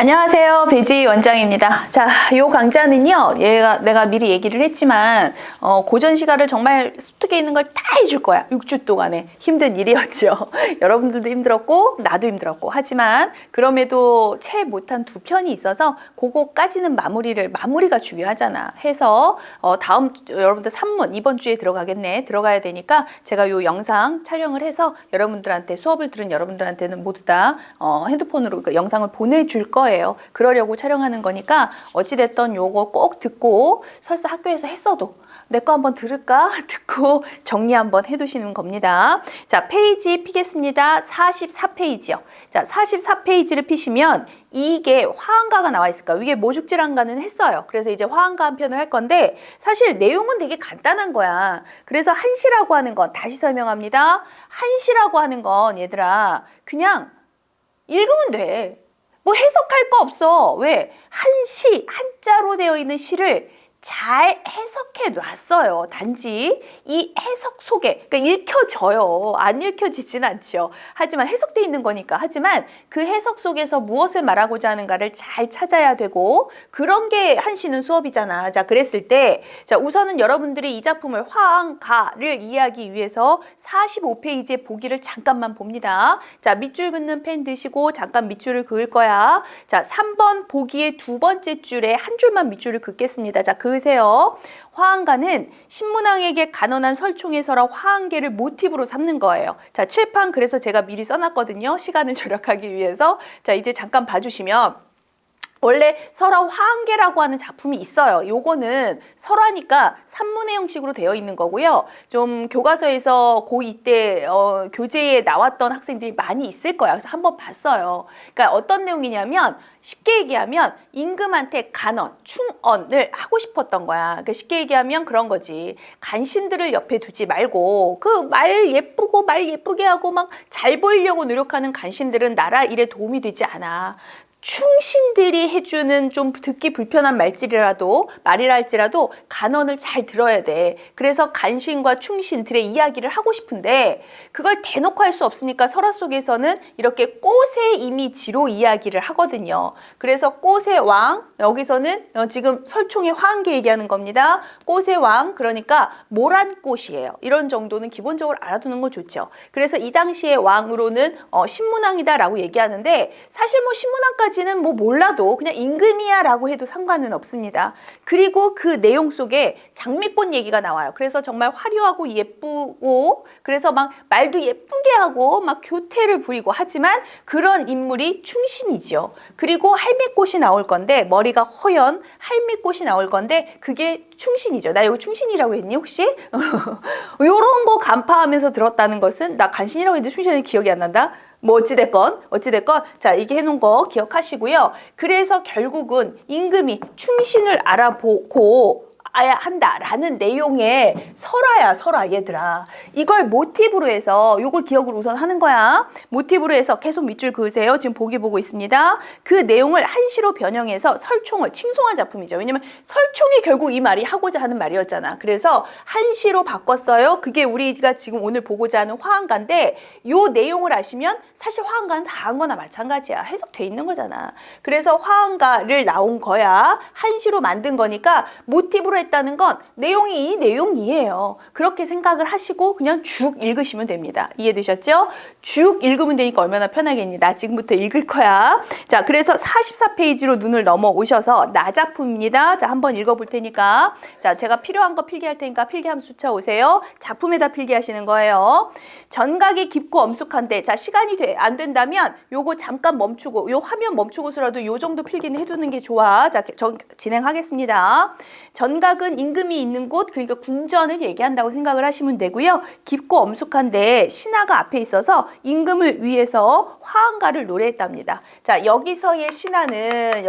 안녕하세요. 배지 원장입니다. 자, 요 강좌는요, 내가 미리 얘기를 했지만, 고전 시가를 정말 습득해 있는 걸 다 해줄 거야. 6주 동안에. 힘든 일이었죠. 여러분들도 힘들었고, 나도 힘들었고. 하지만, 그럼에도 채 못한 두 편이 있어서, 그거까지는 마무리가 중요하잖아. 해서, 여러분들 3문, 이번 주에 들어가야 되니까, 제가 요 영상 촬영을 해서, 여러분들한테, 수업을 들은 여러분들한테는 모두 다, 핸드폰으로 그 영상을 보내줄 거예요. 그러려고 촬영하는 거니까 어찌됐든 요거 꼭 듣고 설사 학교에서 했어도 내 거 한번 들을까? 듣고 정리 한번 해두시는 겁니다. 자, 페이지 피겠습니다. 44페이지요. 자, 44페이지를 피시면 이게 화한가가 나와 있을까? 위에 모죽질한가는 했어요. 그래서 이제 화한가 한 편을 할 건데 사실 내용은 되게 간단한 거야. 그래서 한시라고 하는 건 다시 설명합니다. 한시라고 하는 건 얘들아 그냥 읽으면 돼. 뭐 해석할 거 없어. 왜? 한시, 한자로 되어 있는 시를 잘 해석해 놨어요. 단지 이 해석 속에, 그러니까 읽혀져요. 안 읽혀지진 않죠. 하지만 해석돼 있는 거니까. 하지만 그 해석 속에서 무엇을 말하고자 하는가를 잘 찾아야 되고 그런 게 한시는 수업이잖아. 자, 그랬을 때 자, 우선은 여러분들이 이 작품을 화한가를 이해하기 위해서 45페이지의 보기를 잠깐만 봅니다. 자, 밑줄 긋는 펜 드시고 잠깐 밑줄을 그을 거야. 자, 3번 보기의 두 번째 줄에 한 줄만 밑줄을 긋겠습니다. 자, 그으세요. 화한가는 신문왕에게 간언한 설총에서라 화한계를 모티브로 삼는 거예요. 자, 칠판 그래서 제가 미리 써놨거든요. 시간을 절약하기 위해서. 자, 이제 잠깐 봐주시면 원래 설화 화한계라고 하는 작품이 있어요. 요거는 설화니까 산문의 형식으로 되어 있는 거고요. 좀 교과서에서 고2 때 교재에 나왔던 학생들이 많이 있을 거야. 그래서 한번 봤어요. 그러니까 어떤 내용이냐면 쉽게 얘기하면 임금한테 간언, 충언을 하고 싶었던 거야. 그러니까 쉽게 얘기하면 그런 거지. 간신들을 옆에 두지 말고 그 말 예쁘고 말 예쁘게 하고 막 잘 보이려고 노력하는 간신들은 나라 일에 도움이 되지 않아. 충신들이 해주는 좀 듣기 불편한 말이라 할지라도 간언을 잘 들어야 돼. 그래서 간신과 충신들의 이야기를 하고 싶은데 그걸 대놓고 할 수 없으니까 설화 속에서는 이렇게 꽃의 이미지로 이야기를 하거든요. 그래서 꽃의 왕, 여기서는 지금 설총의 화한계 얘기하는 겁니다. 꽃의 왕, 그러니까 모란꽃이에요. 이런 정도는 기본적으로 알아두는 건 좋죠. 그래서 이 당시의 왕으로는 신문왕이다라고 얘기하는데 사실 뭐 신문왕까지는 뭐 몰라도 그냥 임금이야 라고 해도 상관은 없습니다. 그리고 그 내용 속에 장미꽃 얘기가 나와요. 그래서 정말 화려하고 예쁘고 그래서 막 말도 예쁘게 하고 막 교태를 부리고 하지만 그런 인물이 충신이죠. 그리고 할미꽃이 나올 건데 머리가 허연 할미꽃이 나올 건데 그게 충신이죠. 나 이거 충신이라고 했니 혹시? 요런 거 간파하면서 들었다는 것은 나 간신이라고 했는데 충신이 기억이 안 난다? 뭐 어찌됐건 자 이게 해놓은 거 기억하시고요. 그래서 결국은 임금이 충신을 알아보고 아야 한다라는 내용의 설화 얘들아. 이걸 모티브로 해서 요걸 기억을 우선 하는 거야. 모티브로 해서 계속 밑줄 그으세요. 지금 보기 보고 있습니다. 그 내용을 한시로 변형해서 설총을 칭송한 작품이죠. 왜냐면 설총이 결국 이 말이 하고자 하는 말이었잖아. 그래서 한시로 바꿨어요. 그게 우리가 지금 오늘 보고자 하는 화한가인데 요 내용을 아시면 사실 화한가는 다 한 거나 마찬가지야. 해석돼 있는 거잖아. 그래서 화한가를 나온 거야. 한시로 만든 거니까 모티브로 했다는 건 내용이 이 내용이에요. 그렇게 생각을 하시고 그냥 쭉 읽으시면 됩니다. 이해되셨죠? 쭉 읽으면 되니까 얼마나 편하겠니? 나 지금부터 읽을 거야. 자, 그래서 44페이지로 눈을 넘어오셔서 나 작품입니다. 자, 한번 읽어볼 테니까 자, 제가 필요한 거 필기할 테니까 필기함수 쫓아오세요. 작품에다 필기하시는 거예요. 전각이 깊고 엄숙한데 자, 시간이 안 된다면 요거 잠깐 멈추고 요 화면 멈추고서라도 요 정도 필기는 해두는 게 좋아. 자, 진행하겠습니다. 전각은 임금이 있는 곳, 그러니까 궁전을 얘기한다고 생각을 하시면 되고요. 깊고 엄숙한데 신하가 앞에 있어서 임금을 위해서 화한가를 노래했답니다. 자, 여기서의 신하는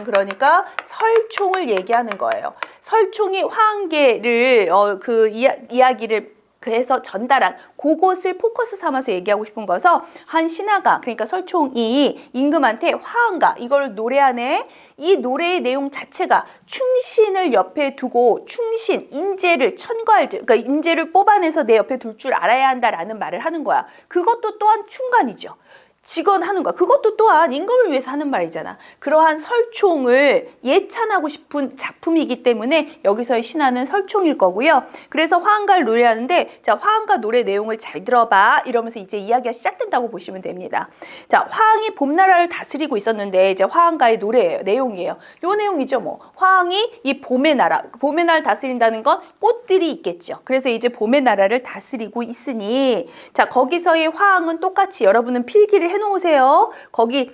그러니까 설총을 얘기하는 거예요. 설총이 화한계를 그 이야기를 그래서 전달한 그것을 포커스 삼아서 얘기하고 싶은 거서 한 신하가 그러니까 설총이 임금한테 화한가 이걸 노래하네. 이 노래의 내용 자체가 충신을 옆에 두고 충신, 인재를 천거할 그러니까 인재를 뽑아내서 내 옆에 둘 줄 알아야 한다라는 말을 하는 거야. 그것도 또한 충간이죠. 직언하는 거야. 그것도 또한 임금을 위해서 하는 말이잖아. 그러한 설총을 예찬하고 싶은 작품이기 때문에 여기서의 신화는 설총일 거고요. 그래서 화한가를 노래하는데, 자, 화한가 노래 내용을 잘 들어봐 이러면서 이제 이야기가 시작된다고 보시면 됩니다. 자, 화항이 봄나라를 다스리고 있었는데, 이제 화한가의 노래예요. 내용이에요. 요 내용이죠. 뭐 화항이 이 봄의 나라를 다스린다는 건 꽃들이 있겠죠. 그래서 이제 봄의 나라를 다스리고 있으니, 자, 거기서의 화항은 똑같이 여러분은 필기를 해놓으세요. 거기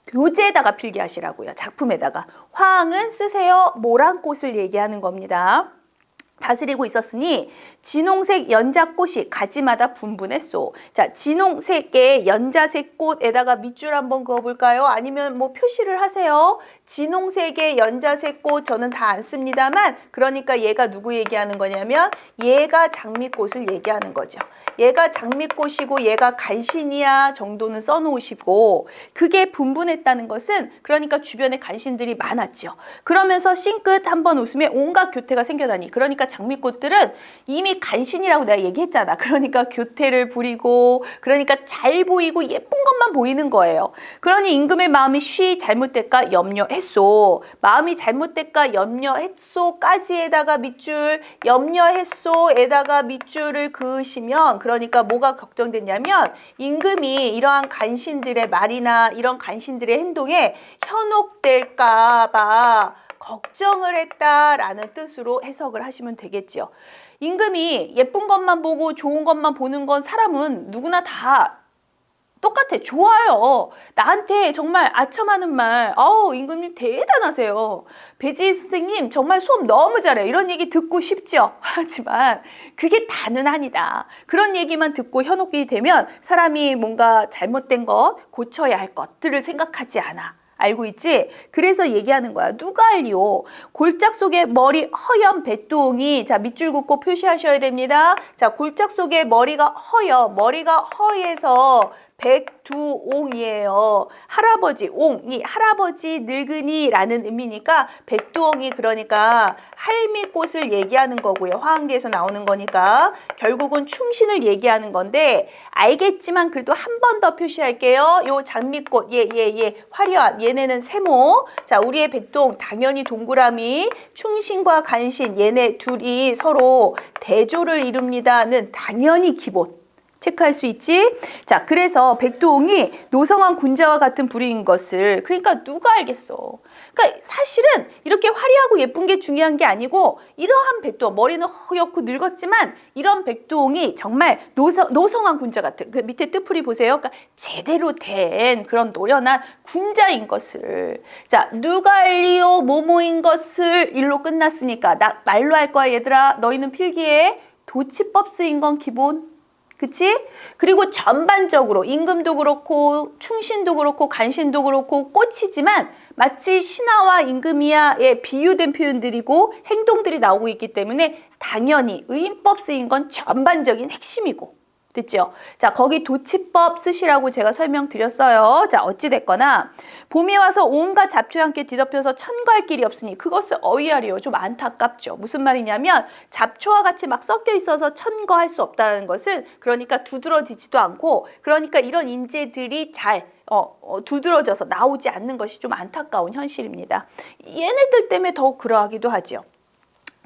교재에다가 필기하시라고요. 작품에다가. 화항은 쓰세요. 모란꽃을 얘기하는 겁니다. 다스리고 있었으니 진홍색 연자꽃이 가지마다 분분했소. 자, 진홍색의 연자색 꽃에다가 밑줄 한번 그어볼까요? 아니면 뭐 표시를 하세요. 진홍색의 연자색 꽃 저는 다 안 씁니다만, 그러니까 얘가 누구 얘기하는 거냐면 얘가 장미꽃을 얘기하는 거죠. 얘가 장미꽃이고 얘가 간신이야 정도는 써놓으시고, 그게 분분했다는 것은 그러니까 주변에 간신들이 많았죠. 그러면서 싱긋 한번 웃으면 온갖 교태가 생겨나니, 그러니까 장미꽃들은 이미 간신이라고 내가 얘기했잖아. 그러니까 교태를 부리고, 그러니까 잘 보이고 예쁜 것만 보이는 거예요. 그러니 임금의 마음이 쉬 잘못될까 염려했소. 마음이 잘못될까 염려했소까지에다가 밑줄, 염려했소에다가 밑줄을 그으시면, 그러니까 뭐가 걱정됐냐면 임금이 이러한 간신들의 말이나 이런 간신들의 행동에 현혹될까 봐 걱정을 했다라는 뜻으로 해석을 하시면 되겠죠. 임금이 예쁜 것만 보고 좋은 것만 보는 건 사람은 누구나 다 똑같아. 좋아요. 나한테 정말 아첨하는 말, 임금님 대단하세요. 배지 선생님 정말 수업 너무 잘해요. 이런 얘기 듣고 싶죠. 하지만 그게 다는 아니다. 그런 얘기만 듣고 현혹이 되면 사람이 뭔가 잘못된 것, 고쳐야 할 것들을 생각하지 않아. 알고 있지? 그래서 얘기하는 거야. 누가 알리오? 골짝 속에 머리 허연 백두옹이, 자, 밑줄 긋고 표시하셔야 됩니다. 자, 골짝 속에 머리가 허해서 백두옹이에요. 할아버지, 옹이 할아버지 늙은이라는 의미니까 백두옹이, 그러니까 할미꽃을 얘기하는 거고요. 화항기에서 나오는 거니까 결국은 충신을 얘기하는 건데, 알겠지만 그래도 한 번 더 표시할게요. 요 장미꽃, 화려한, 얘네는 세모. 자, 우리의 백두옹 당연히 동그라미, 충신과 간신 얘네 둘이 서로 대조를 이룹니다는 당연히 기본. 체크할 수 있지? 자, 그래서 백두옹이 노성한 군자와 같은 부류인 것을, 그러니까 누가 알겠어. 그러니까 사실은 이렇게 화려하고 예쁜 게 중요한 게 아니고, 이러한 백두옹, 머리는 허옇고 늙었지만 이런 백두옹이 정말 노성한 군자 같은, 그 밑에 뜻풀이 보세요. 그러니까 제대로 된 그런 노련한 군자인 것을. 자, 누가 알리오 모모인 것을 일로 끝났으니까 나 말로 할 거야 얘들아. 너희는 필기해. 도치법 쓰인 건 기본. 그치? 그리고 전반적으로 임금도 그렇고 충신도 그렇고 간신도 그렇고 꽃이지만 마치 신하와 임금이야의 비유된 표현들이고 행동들이 나오고 있기 때문에 당연히 의인법 쓰인 건 전반적인 핵심이고. 됐죠? 자, 거기 도치법 쓰시라고 제가 설명드렸어요. 자, 어찌됐거나 봄이 와서 온갖 잡초와 함께 뒤덮여서 천거할 길이 없으니 그것을 어휘하리요. 좀 안타깝죠. 무슨 말이냐면 잡초와 같이 막 섞여 있어서 천거할 수 없다는 것은, 그러니까 두드러지지도 않고, 그러니까 이런 인재들이 잘 두드러져서 나오지 않는 것이 좀 안타까운 현실입니다. 얘네들 때문에 더욱 그러하기도 하죠.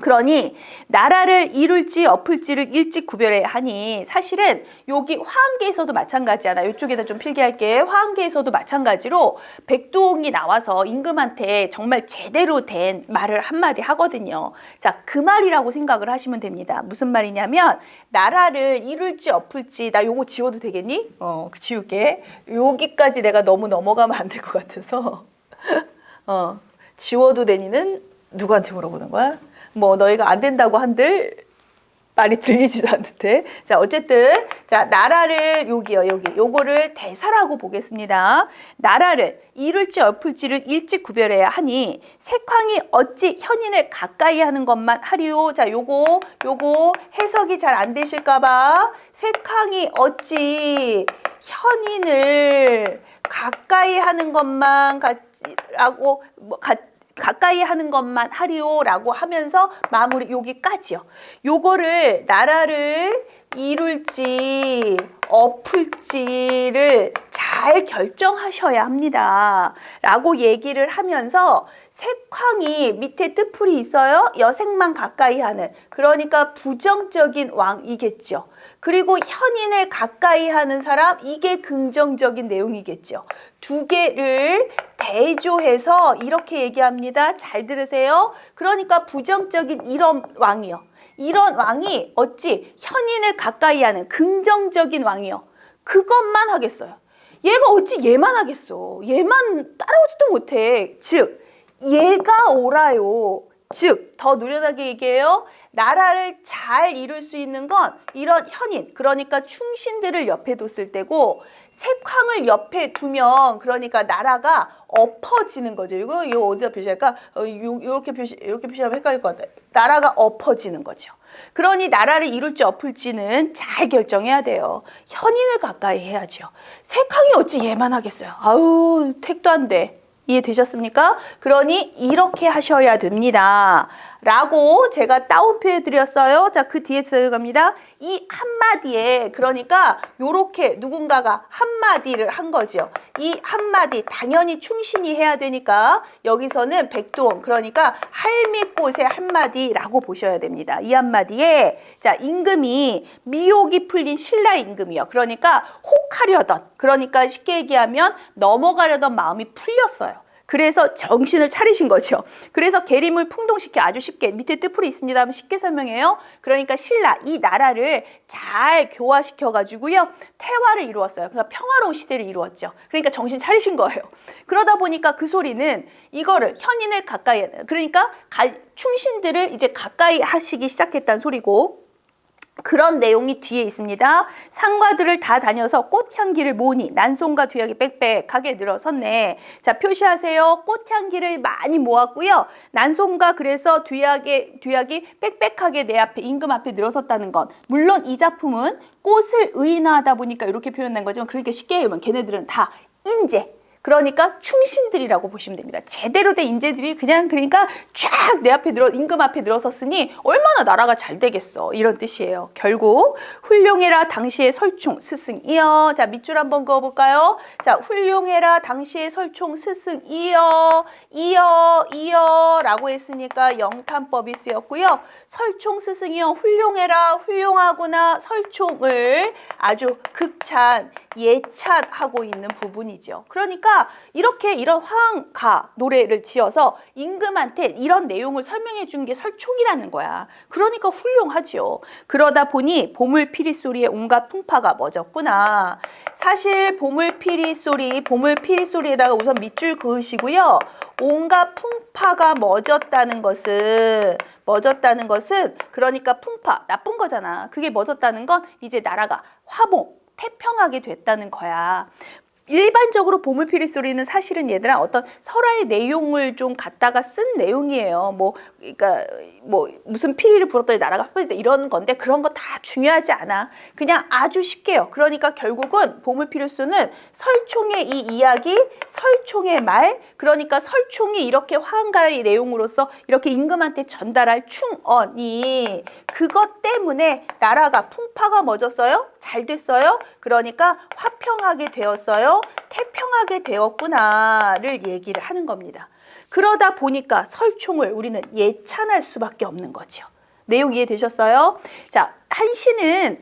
그러니 나라를 이룰지 엎을지를 일찍 구별해야 하니, 사실은 여기 화항계에서도 마찬가지잖아. 이쪽에다 좀 필기할게. 화항계에서도 마찬가지로 백두옹이 나와서 임금한테 정말 제대로 된 말을 한마디 하거든요. 자, 그 말이라고 생각을 하시면 됩니다. 무슨 말이냐면, 나라를 이룰지 엎을지, 나 요거 지워도 되겠니? 지울게. 여기까지 내가 너무 넘어가면 안 될 것 같아서 지워도 되니는 누구한테 물어보는 거야? 뭐 너희가 안 된다고 한들 말이 들리지도 않는데. 자, 어쨌든 자, 나라를 요거를 대사라고 보겠습니다. 나라를 이룰지 엎을지를 일찍 구별해야 하니 색황이 어찌 현인을 가까이 하는 것만 하리요. 자, 요거 해석이 잘 안 되실까 봐. 색황이 어찌 현인을 가까이 하는 것만 가까이 하는 것만 하리오라고 하면서 마무리 여기까지요. 요거를 나라를 이룰지 엎을지를 잘 결정하셔야 합니다. 라고 얘기를 하면서 색황이 밑에 뜻풀이 있어요. 여색만 가까이 하는, 그러니까 부정적인 왕이겠죠. 그리고 현인을 가까이 하는 사람, 이게 긍정적인 내용이겠죠. 두 개를 대조해서 이렇게 얘기합니다. 잘 들으세요. 그러니까 부정적인 이런 왕이요. 이런 왕이 어찌 현인을 가까이 하는 긍정적인 왕이요. 그것만 하겠어요. 얘가 어찌 얘만 하겠어. 얘만 따라오지도 못해. 즉 얘가 옳아요. 즉 더 노련하게 얘기해요. 나라를 잘 이룰 수 있는 건 이런 현인, 그러니까 충신들을 옆에 뒀을 때고, 색황을 옆에 두면 그러니까 나라가 엎어지는 거죠. 이거 어디다 표시할까? 이렇게 표시하면 헷갈릴 것 같아요. 나라가 엎어지는 거죠. 그러니 나라를 이룰지 엎을지는 잘 결정해야 돼요. 현인을 가까이 해야죠. 색황이 어찌 얘만 하겠어요. 아우, 택도 안 돼. 이해되셨습니까? 그러니 이렇게 하셔야 됩니다. 라고 제가 따옴표 해드렸어요. 자, 그 뒤에 들어갑니다. 이 한마디에, 그러니까 요렇게 누군가가 한마디를 한 거죠. 이 한마디, 당연히 충신이 해야 되니까 여기서는 백도원, 그러니까 할미꽃의 한마디라고 보셔야 됩니다. 이 한마디에, 자, 임금이 미혹이 풀린 신라 임금이요. 그러니까 혹하려던, 그러니까 쉽게 얘기하면 넘어가려던 마음이 풀렸어요. 그래서 정신을 차리신 거죠. 그래서 계림을 풍동시켜, 아주 쉽게, 밑에 뜻풀이 있습니다. 쉽게 설명해요. 그러니까 신라, 이 나라를 잘 교화시켜 가지고요, 태화를 이루었어요. 그러니까 평화로운 시대를 이루었죠. 그러니까 정신 차리신 거예요. 그러다 보니까 그 소리는 이거를 현인을 가까이, 그러니까 충신들을 이제 가까이 하시기 시작했다는 소리고, 그런 내용이 뒤에 있습니다. 상가들을 다 다녀서 꽃향기를 모으니 난송과 뒤약이 빽빽하게 늘어섰네. 자, 표시하세요. 꽃향기를 많이 모았고요. 난송과, 그래서 뒤약이 빽빽하게 내 앞에, 임금 앞에 늘어섰다는 건, 물론 이 작품은 꽃을 의인화하다 보니까 이렇게 표현된 거지만, 그렇게 쉽게 얘기하면 걔네들은 다 인재, 그러니까 충신들이라고 보시면 됩니다. 제대로 된 인재들이 그냥, 그러니까 쫙 내 앞에 임금 앞에 늘어섰으니 얼마나 나라가 잘 되겠어, 이런 뜻이에요. 결국 훌륭해라 당시의 설총 스승이여. 자, 밑줄 한번 그어볼까요? 자, 훌륭해라 당시의 설총 스승이여, 이여 라고 했으니까 영탄법이 쓰였고요. 설총 스승이여, 훌륭해라, 훌륭하구나, 설총을 아주 극찬, 예찬하고 있는 부분이죠. 그러니까 이렇게 이런 화음가 노래를 지어서 임금한테 이런 내용을 설명해 준 게 설총이라는 거야. 그러니까 훌륭하죠. 그러다 보니 보물피리 소리에 온갖 풍파가 멎었구나. 사실 보물피리 소리에다가 우선 밑줄 그으시고요. 온갖 풍파가 멎었다는 것은 그러니까 풍파, 나쁜 거잖아. 그게 멎었다는 건 이제 나라가 화목, 태평하게 됐다는 거야. 일반적으로 보물피리 소리는 사실은 얘들아 어떤 설화의 내용을 좀 갖다가 쓴 내용이에요. 그러니까 무슨 피리를 불었더니 나라가 화목했다 이런 건데, 그런 거 다 중요하지 않아. 그냥 아주 쉽게요. 그러니까 결국은 보물피리수는 설총의 이 이야기, 설총의 말, 그러니까 설총이 이렇게 화음가의 내용으로서 이렇게 임금한테 전달할 충언이, 그것 때문에 나라가 풍파가 멎었어요? 잘 됐어요? 그러니까 화평하게 되었어요? 태평하게 되었구나를 얘기를 하는 겁니다. 그러다 보니까 설총을 우리는 예찬할 수밖에 없는 거죠. 내용 이해되셨어요? 자, 한시는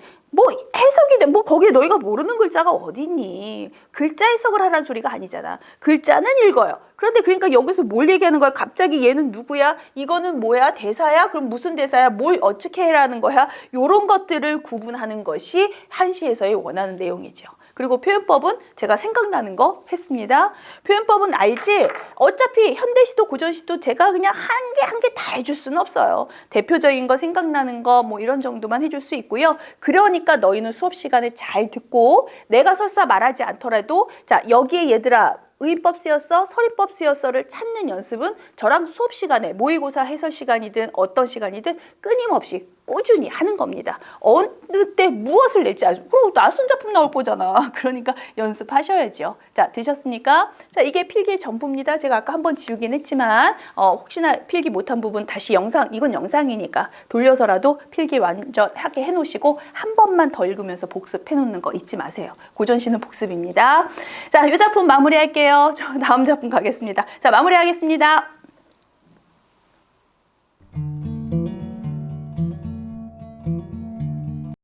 해석이 거기에 너희가 모르는 글자가 어디 있니? 글자 해석을 하라는 소리가 아니잖아. 글자는 읽어요. 그런데 그러니까 여기서 뭘 얘기하는 거야? 갑자기 얘는 누구야? 이거는 뭐야? 대사야? 그럼 무슨 대사야? 뭘 어떻게 해라는 거야? 요런 것들을 구분하는 것이 한시에서의 원하는 내용이죠. 그리고 표현법은 제가 생각나는 거 했습니다. 표현법은 알지? 어차피 현대시도 고전시도 제가 그냥 한 개 다 해줄 수는 없어요. 대표적인 거, 생각나는 거 이런 정도만 해줄 수 있고요. 그러니까 너희는 수업 시간에 잘 듣고, 내가 설사 말하지 않더라도, 자, 여기에 얘들아 의법 쓰였어, 서리법 쓰였어를 찾는 연습은 저랑 수업 시간에 모의고사 해설 시간이든 어떤 시간이든 끊임없이 꾸준히 하는 겁니다. 어느 때 무엇을 낼지 아주 낯선 작품 나올 거잖아. 그러니까 연습하셔야죠. 자, 되셨습니까? 자, 이게 필기 전부입니다. 제가 아까 한번 지우긴 했지만 혹시나 필기 못한 부분 다시 이건 영상이니까 돌려서라도 필기 완전하게 해놓으시고 한 번만 더 읽으면서 복습해 놓는 거 잊지 마세요. 고전시는 복습입니다. 자, 이 작품 마무리할게요. 저 다음 작품 가겠습니다. 자, 마무리하겠습니다.